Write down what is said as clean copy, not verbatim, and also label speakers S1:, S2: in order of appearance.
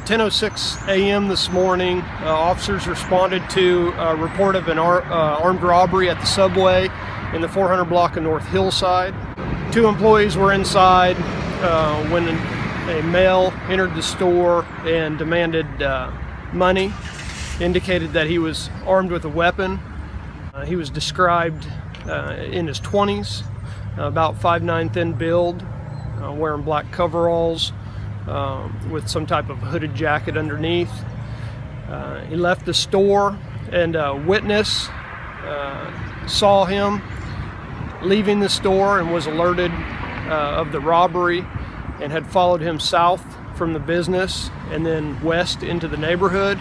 S1: 10:06 a.m. this morning, officers responded to a report of an armed robbery at the subway in the 400 block of North Hillside. 2 employees were inside when a male entered the store and demanded money, indicated that he was armed with a weapon. He was described in his 20s, about 5'9", thin build, wearing black coveralls with some type of hooded jacket underneath. He left the store, and a witness saw him leaving the store and was alerted of the robbery and had followed him south from the business and then west into the neighborhood.